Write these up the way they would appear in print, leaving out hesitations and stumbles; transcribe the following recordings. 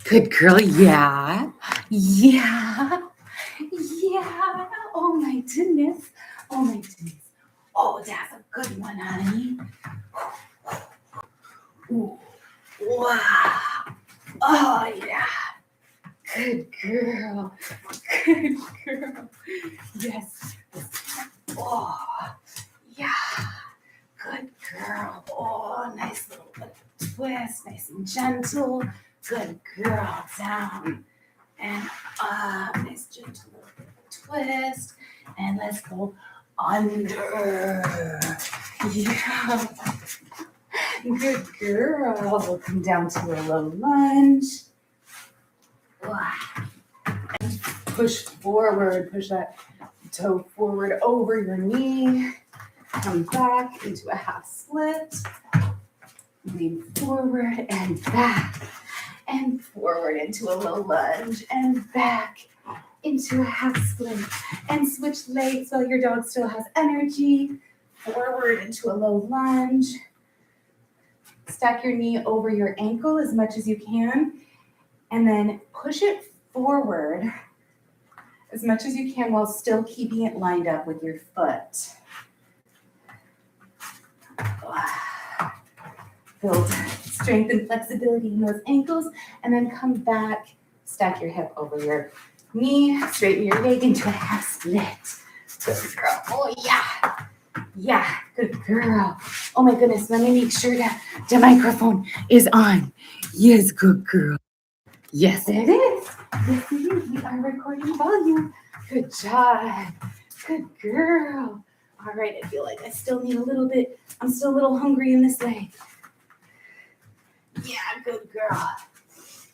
Good girl. Yeah. Yeah. Yeah. Oh my goodness. Oh my goodness. Oh, that's a good one, honey. Ooh. Wow. Oh yeah. Good girl. Good girl. Yes. Oh yeah. Good girl. Oh, nice little twist. Nice and gentle. Good girl. Down and up. Nice gentle little bit of a twist. And let's go under. Yeah. Good girl. We'll come down to a low lunge. And push forward. Push that toe forward over your knee. Come back into a half split. Lean forward and back. And forward into a low lunge. And back into a half split. And switch legs while your dog still has energy. Forward into a low lunge. Stack your knee over your ankle as much as you can. And then push it forward as much as you can while still keeping it lined up with your foot. Build strength and flexibility in those ankles, and then come back, stack your hip over your knee, straighten your leg into a half split. Good girl. Oh yeah. Yeah, good girl. Oh my goodness, let me make sure that the microphone is on. Yes, good girl. Yes, it is. Yes, it is. We are recording volume. Good job. Good girl. All right, I feel like I still need a little bit. I'm still a little hungry in this leg. Yeah, good girl.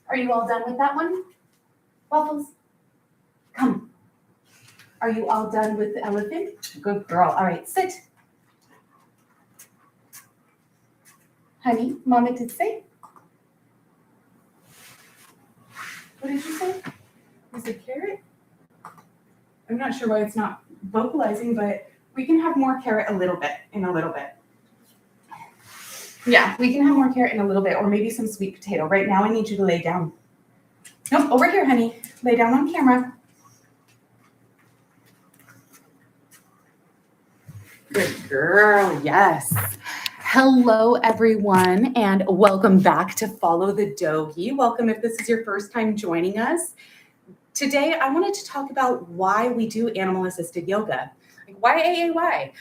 Are you all done with that one? Waffles, come. Are you all done with the elephant? Good girl. All right, sit. Honey, Mama did say. What did you say? Was it carrot? I'm not sure why it's not vocalizing, but we can have more carrot in a little bit. Yeah, we can have more carrot in a little bit, or maybe some sweet potato. Right now, I need you to lay down. Nope, over here, honey. Lay down on camera. Good girl, yes. Hello, everyone, and welcome back to Follow the Doggy. Welcome if this is your first time joining us. Today, I wanted to talk about why we do animal-assisted yoga. Like, why AAY?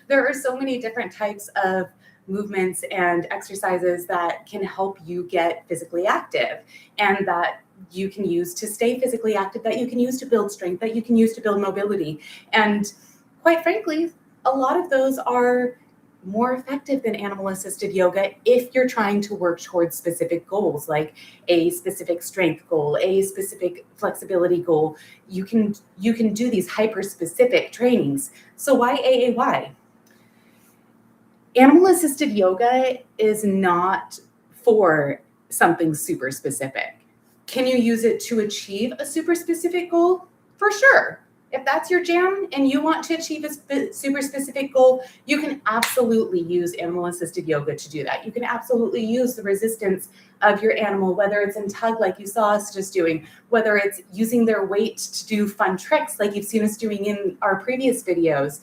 There are so many different types of movements and exercises that can help you get physically active and that you can use to stay physically active, that you can use to build strength, that you can use to build mobility. And quite frankly, a lot of those are more effective than animal-assisted yoga if you're trying to work towards specific goals, like a specific strength goal, a specific flexibility goal. You can do these hyper-specific trainings. So why AAY? Animal-assisted yoga is not for something super specific. Can you use it to achieve a super specific goal? For sure. If that's your jam and you want to achieve a super specific goal, you can absolutely use animal-assisted yoga to do that. You can absolutely use the resistance of your animal, whether it's in tug like you saw us just doing, whether it's using their weight to do fun tricks like you've seen us doing in our previous videos.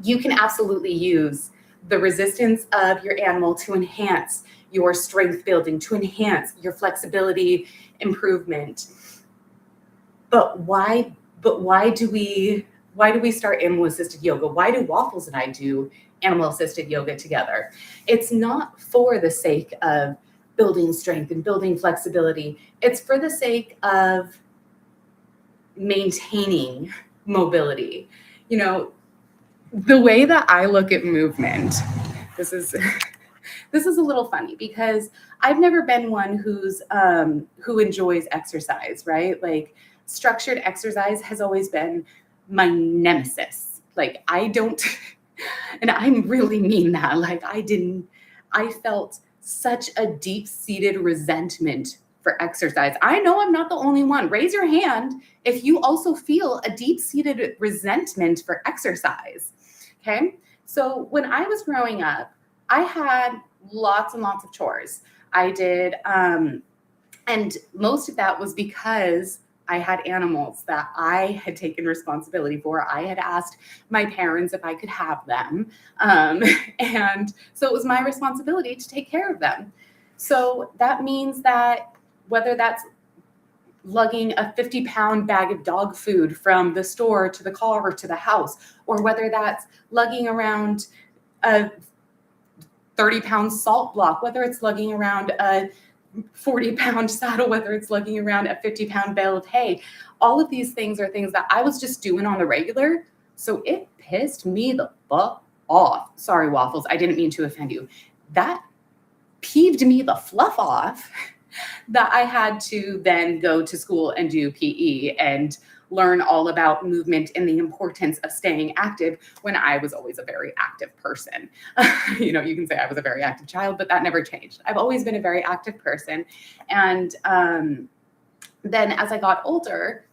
You can absolutely use the resistance of your animal to enhance your strength building, to enhance your flexibility improvement. But why do we start animal-assisted yoga? Why do Waffles and I do animal-assisted yoga together? It's not for the sake of building strength and building flexibility. It's for the sake of maintaining mobility. You know, the way that I look at movement, this is a little funny because I've never been one who enjoys exercise, right? Like, structured exercise has always been my nemesis. Like, I don't, and I really mean that. Like, I felt such a deep-seated resentment for exercise. I know I'm not the only one. Raise your hand if you also feel a deep-seated resentment for exercise. Okay? So when I was growing up, I had lots and lots of chores. I did, and most of that was because I had animals that I had taken responsibility for. I had asked my parents if I could have them. Um, and so it was my responsibility to take care of them. So that means that whether that's lugging a 50-pound bag of dog food from the store to the car or to the house, or whether that's lugging around a 30-pound salt block, whether it's lugging around a 40-pound saddle, whether it's lugging around a 50-pound bale of hay. All of these things are things that I was just doing on the regular. So it pissed me the fuck off. Sorry, Waffles. I didn't mean to offend you. That peeved me the fluff off that I had to then go to school and do PE and learn all about movement and the importance of staying active when I was always a very active person. You can say I was a very active child, but that never changed. I've always been a very active person. And then as I got older,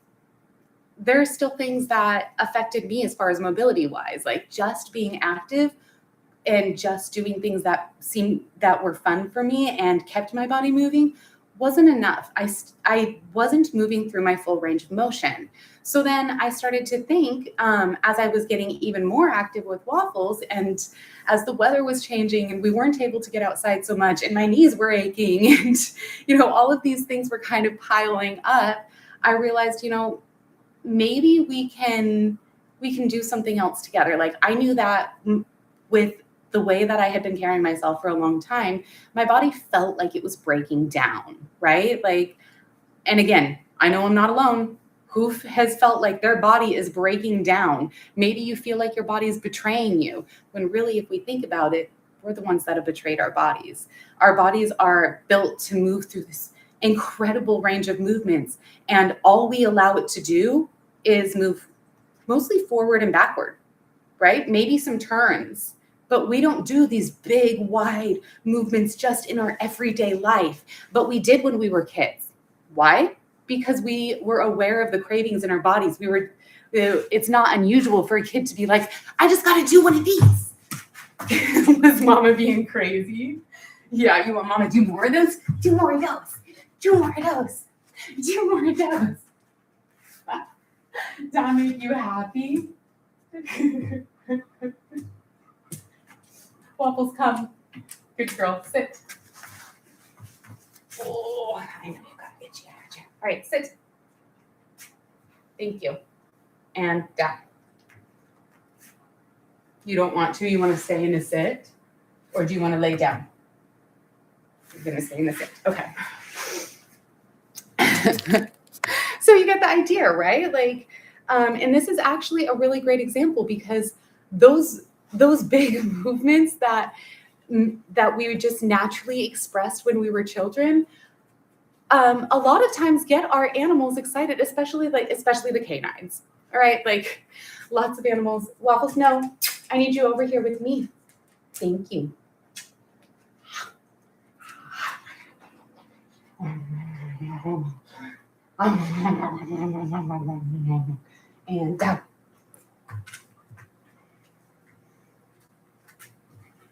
there are still things that affected me as far as mobility wise, like just being active and just doing things that were fun for me and kept my body moving wasn't enough. I wasn't moving through my full range of motion. So then I started to think, as I was getting even more active with Waffles, and as the weather was changing and we weren't able to get outside so much and my knees were aching and, all of these things were kind of piling up, I realized, maybe we can do something else together. Like I knew that with the way that I had been carrying myself for a long time, my body felt like it was breaking down, right? Like, and again, I know I'm not alone. Who has felt like their body is breaking down? Maybe you feel like your body is betraying you, when really, if we think about it, we're the ones that have betrayed our bodies. Our bodies are built to move through this incredible range of movements, and all we allow it to do is move mostly forward and backward, right? Maybe some turns. But we don't do these big, wide movements just in our everyday life. But we did when we were kids. Why? Because we were aware of the cravings in our bodies. It's not unusual for a kid to be like, I just got to do one of these. Was mama being crazy? Yeah, you want mama to do more of those? Do more of those. Do more of those. Do more of those. Does that make you happy? Waffles, come. Good girl, sit. Oh, I know you got itchy. All right, sit. Thank you. And down. You don't want to? You want to stay in a sit? Or do you want to lay down? You're going to stay in a sit. Okay. So you get the idea, right? Like, and this is actually a really great example because those big movements that we just naturally expressed when we were children, a lot of times get our animals excited, especially the canines. All right, like lots of animals. Waffles, no, I need you over here with me. Thank you. And down.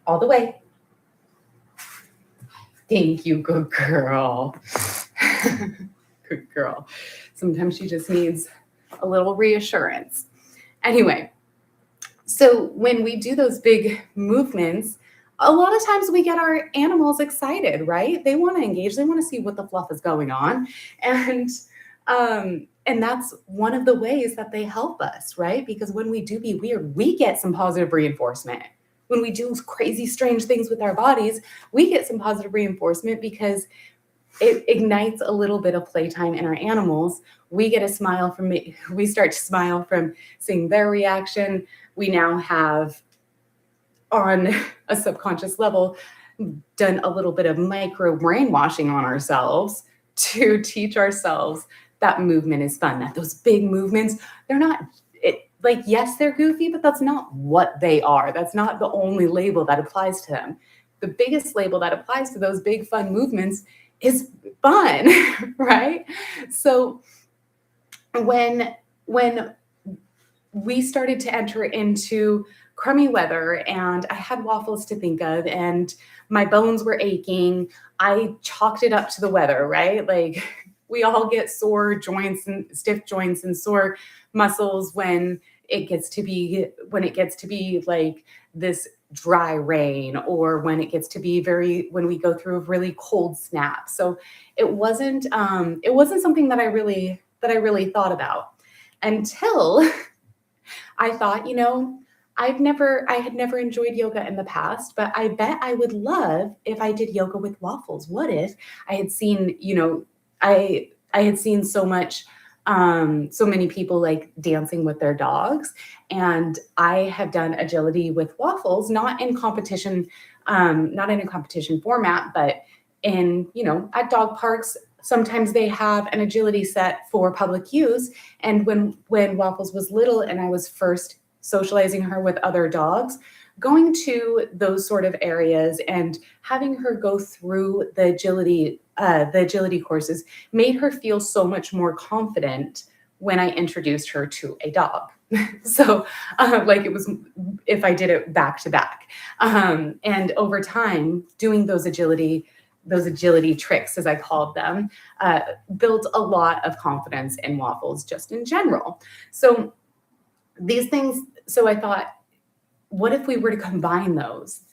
All the way. Thank you, good girl. Good girl. Sometimes she just needs a little reassurance. Anyway, so when we do those big movements, a lot of times we get our animals excited, right? They want to engage. They want to see what the fluff is going on. And that's one of the ways that they help us, right? Because when we do be weird, we get some positive reinforcement. When we do crazy, strange things with our bodies, we get some positive reinforcement because it ignites a little bit of playtime in our animals. We get a smile from it. We start to smile from seeing their reaction. We now have, on a subconscious level, done a little bit of micro brainwashing on ourselves to teach ourselves that movement is fun, that those big movements, they're not, yes, they're goofy, but that's not what they are. That's not the only label that applies to them. The biggest label that applies to those big fun movements is fun, right? So when we started to enter into crummy weather and I had waffles to think of and my bones were aching, I chalked it up to the weather, right? Like we all get sore joints and stiff joints and sore muscles when it gets to be like this dry rain or when we go through a really cold snap. So it wasn't something that I really thought about until I thought, I had never enjoyed yoga in the past, but I bet I would love if I did yoga with waffles. What if I had seen, I had seen so many people like dancing with their dogs, and I have done agility with waffles, not in a competition format, but at dog parks. Sometimes they have an agility set for public use. And when Waffles was little and I was first socializing her with other dogs, going to those sort of areas and having her go through the agility courses made her feel so much more confident when I introduced her to a dog. So, like it was if I did it back to back, and over time, doing those agility tricks, as I called them, built a lot of confidence in Waffles just in general. So these things. So I thought, what if we were to combine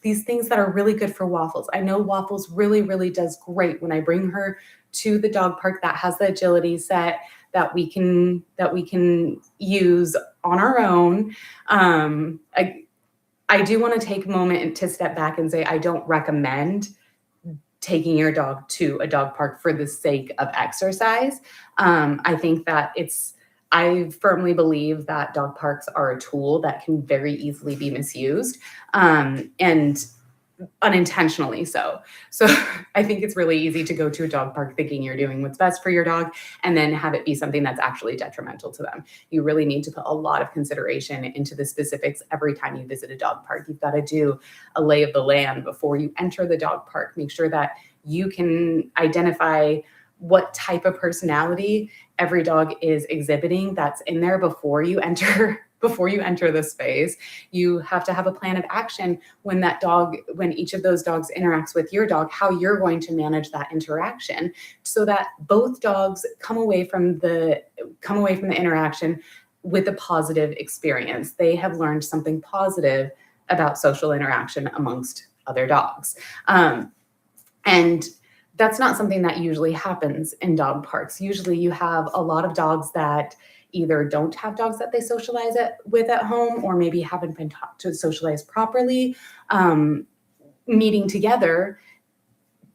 these things that are really good for Waffles? I know Waffles really, really does great when I bring her to the dog park that has the agility set that we can use on our own. I do want to take a moment to step back and say I don't recommend taking your dog to a dog park for the sake of exercise. I think that I firmly believe that dog parks are a tool that can very easily be misused, and unintentionally so. So I think it's really easy to go to a dog park thinking you're doing what's best for your dog and then have it be something that's actually detrimental to them. You really need to put a lot of consideration into the specifics every time you visit a dog park. You've got to do a lay of the land before you enter the dog park. Make sure that you can identify what type of personality every dog is exhibiting that's in there before you enter the space. You have to have a plan of action when each of those dogs interacts with your dog, how you're going to manage that interaction so that both dogs come away from the interaction with a positive experience. They have learned something positive about social interaction amongst other dogs. And that's not something that usually happens in dog parks. Usually you have a lot of dogs that either don't have dogs that they socialize with at home, or maybe haven't been taught to socialize properly, meeting together,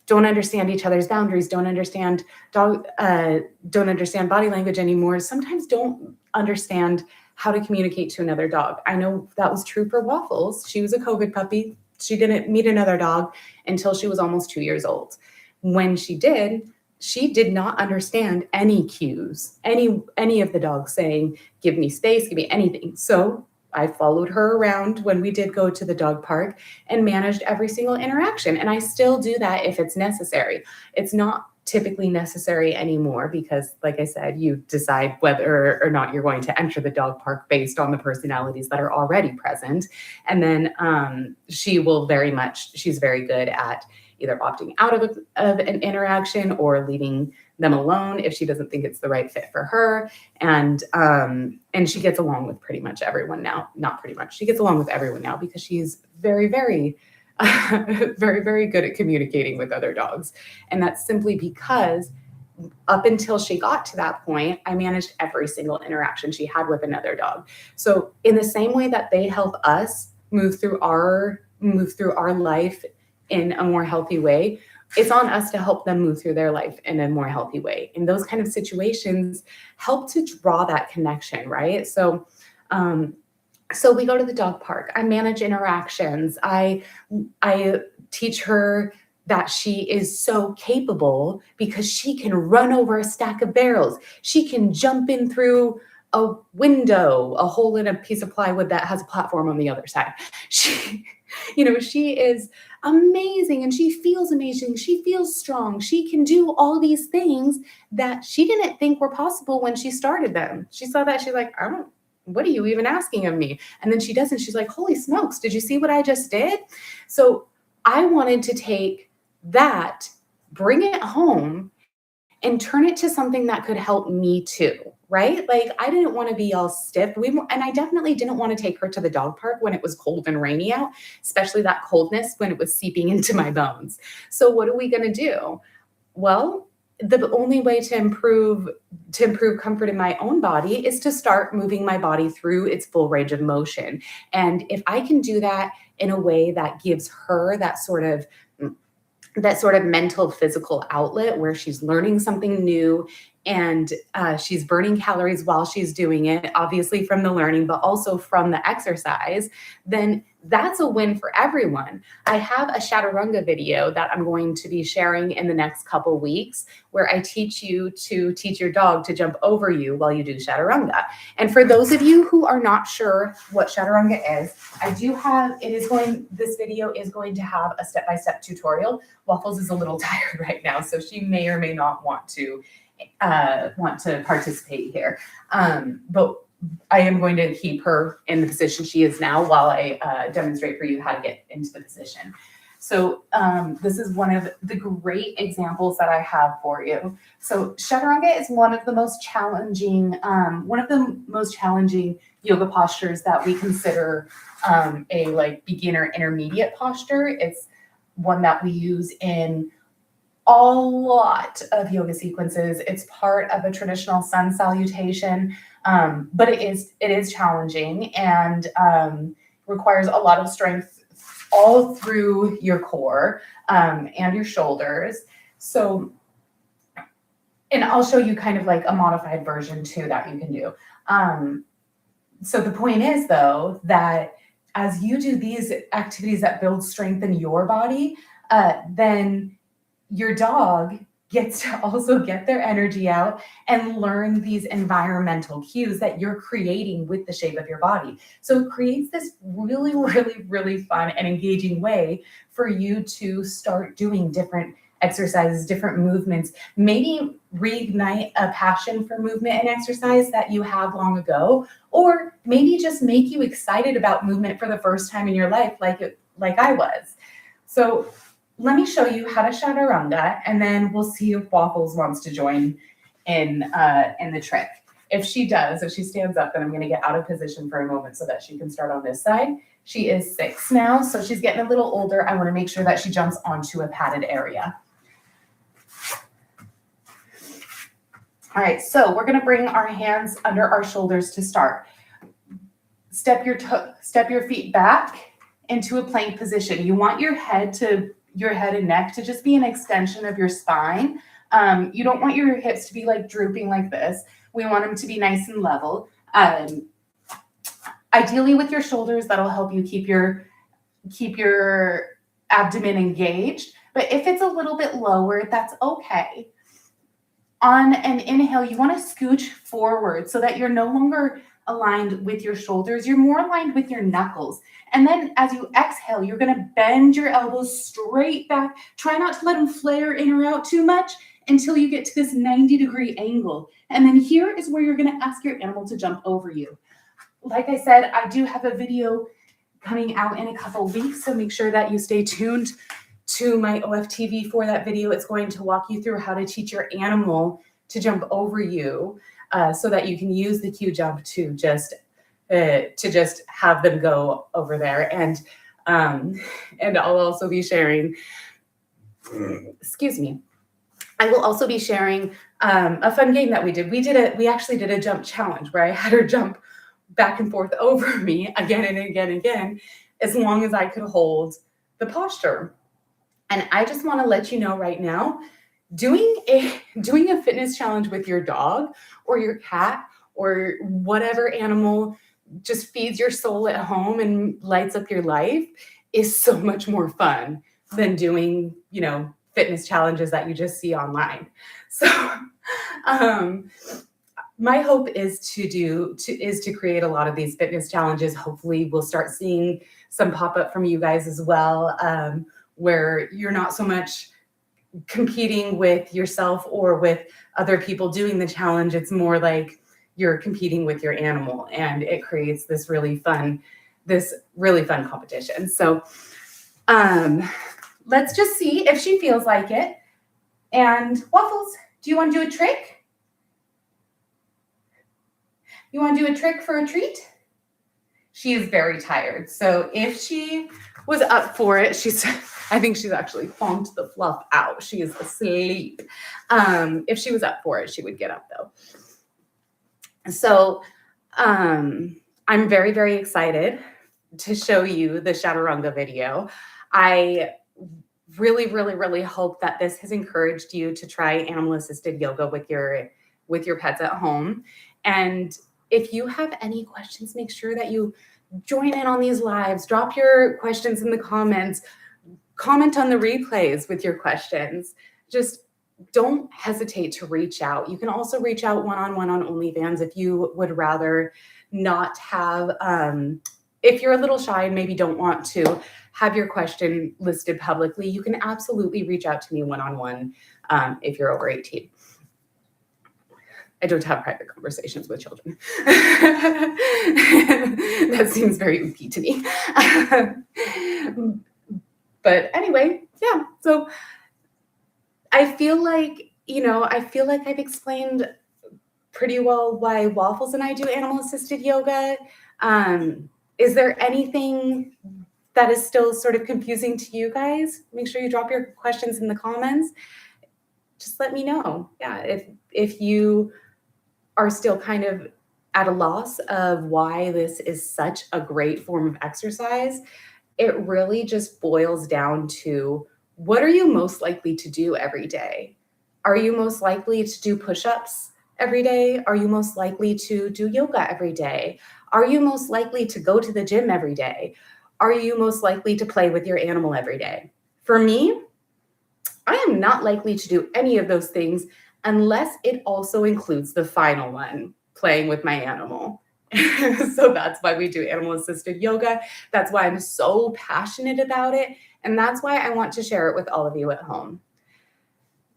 don't understand each other's boundaries, don't understand body language anymore, sometimes don't understand how to communicate to another dog. I know that was true for Waffles. She was a COVID puppy. She didn't meet another dog until she was almost 2 years old. When she did not understand any cues, any of the dogs saying, give me space, give me anything. So I followed her around when we did go to the dog park and managed every single interaction. And I still do that if it's necessary. It's not typically necessary anymore because, like I said, you decide whether or not you're going to enter the dog park based on the personalities that are already present. And then she's very good at either opting out of an interaction or leaving them alone if she doesn't think it's the right fit for her. And she gets along with pretty much everyone now. Not pretty much. She gets along with everyone now because she's very, very, very, very good at communicating with other dogs. And that's simply because up until she got to that point, I managed every single interaction she had with another dog. So in the same way that they help us move through our life in a more healthy way, it's on us to help them move through their life in a more healthy way. And those kind of situations help to draw that connection, right? So we go to the dog park. I manage interactions. I teach her that she is so capable because she can run over a stack of barrels. She can jump in through a window, a hole in a piece of plywood that has a platform on the other side. She is amazing and she feels amazing. She feels strong. She can do all these things that she didn't think were possible when she started them. She saw that. She's like, what are you even asking of me? And then she does, and she's like, holy smokes, did you see what I just did? So I wanted to take that, bring it home, and turn it to something that could help me too, right? Like I didn't want to be all stiff. And I definitely didn't want to take her to the dog park when it was cold and rainy out, especially that coldness when it was seeping into my bones. So what are we going to do? Well, the only way to improve comfort in my own body is to start moving my body through its full range of motion. And if I can do that in a way that gives her that sort of mental, physical outlet where she's learning something new and she's burning calories while she's doing it, obviously from the learning, but also from the exercise, then that's a win for everyone. I have a chaturanga video that I'm going to be sharing in the next couple weeks where I teach you to teach your dog to jump over you while you do chaturanga. And for those of you who are not sure what chaturanga is, this video is going to have a step-by-step tutorial. Waffles is a little tired right now, so she may or may not want to participate here. But I am going to keep her in the position she is now while I demonstrate for you how to get into the position. So this is one of the great examples that I have for you. So chaturanga is one of the most challenging yoga postures that we consider a like beginner intermediate posture. It's one that we use in a lot of yoga sequences. It's part of a traditional sun salutation, but it is challenging and requires a lot of strength all through your core and your shoulders. So, and I'll show you kind of like a modified version too that you can do. So the point is though, that as you do these activities that build strength in your body, then your dog gets to also get their energy out and learn these environmental cues that you're creating with the shape of your body. So it creates this really, really, really fun and engaging way for you to start doing different exercises, different movements, maybe reignite a passion for movement and exercise that you had long ago, or maybe just make you excited about movement for the first time in your life, like I was. So let me show you how to chaturanga, and then we'll see if Waffles wants to join in the trick. If she stands up, then I'm going to get out of position for a moment so that she can start on this side. She is 6 now, so she's getting a little older. I want to make sure that she jumps onto a padded area. All right, so we're going to bring our hands under our shoulders to start. Step your feet back into a plank position. You want your head and neck to just be an extension of your spine. You don't want your hips to be like drooping like this. We want them to be nice and level. Ideally with your shoulders, that'll help you keep your abdomen engaged. But if it's a little bit lower, that's okay. On an inhale, you want to scooch forward so that you're no longer aligned with your shoulders. You're more aligned with your knuckles. And then as you exhale, you're going to bend your elbows straight back. Try not to let them flare in or out too much until you get to this 90-degree angle. And then here is where you're going to ask your animal to jump over you. Like I said, I do have a video coming out in a couple weeks, so make sure that you stay tuned to my OFTV for that video. It's going to walk you through how to teach your animal to jump over you so that you can use the cue jump to just have them go over there. And I'll also be sharing, excuse me, I will also be sharing a fun game that we did. We actually did a jump challenge where I had her jump back and forth over me again and again and again, as long as I could hold the posture. And I just want to let you know right now, doing a fitness challenge with your dog or your cat or whatever animal just feeds your soul at home and lights up your life is so much more fun than doing, fitness challenges that you just see online. So my hope is to create a lot of these fitness challenges. Hopefully we'll start seeing some pop up from you guys as well, where you're not so much competing with yourself or with other people doing the challenge. It's more like you're competing with your animal, and it creates this really fun competition. So let's just see if she feels like it. And Waffles, do you want to do a trick? You want to do a trick for a treat? She is very tired. So if she was up for it, I think she's actually phonked the fluff out. She is asleep. If she was up for it, she would get up though. So I'm very, very excited to show you the Chaturanga video. I really, really, really hope that this has encouraged you to try animal-assisted yoga with your pets at home. And if you have any questions, make sure that you join in on these lives. Drop your questions in the comments. Comment on the replays with your questions. Just don't hesitate to reach out. You can also reach out one-on-one on OnlyFans if you would rather not have, if you're a little shy and maybe don't want to have your question listed publicly, you can absolutely reach out to me one-on-one if you're over 18. I don't have private conversations with children. That seems very oopy to me. But anyway, yeah. So I feel like I've explained pretty well why Waffles and I do animal-assisted yoga. Is there anything that is still sort of confusing to you guys? Make sure you drop your questions in the comments. Just let me know. Yeah, if you are still kind of at a loss of why this is such a great form of exercise, it really just boils down to, what are you most likely to do every day? Are you most likely to do push-ups every day? Are you most likely to do yoga every day? Are you most likely to go to the gym every day? Are you most likely to play with your animal every day? For me, I am not likely to do any of those things unless it also includes the final one, playing with my animal. So that's why we do animal-assisted yoga. That's why I'm so passionate about it. And that's why I want to share it with all of you at home.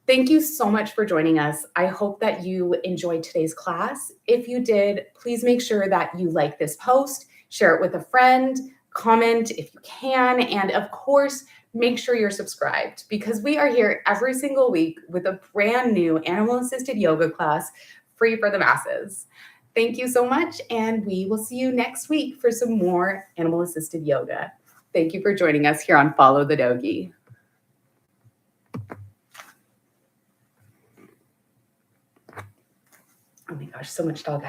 Thank you so much for joining us. I hope that you enjoyed today's class. If you did, please make sure that you like this post, share it with a friend, comment if you can, and of course, make sure you're subscribed, because we are here every single week with a brand new animal-assisted yoga class free for the masses. Thank you so much, and we will see you next week for some more animal-assisted yoga. Thank you for joining us here on Follow the Doggy. Oh my gosh, so much dog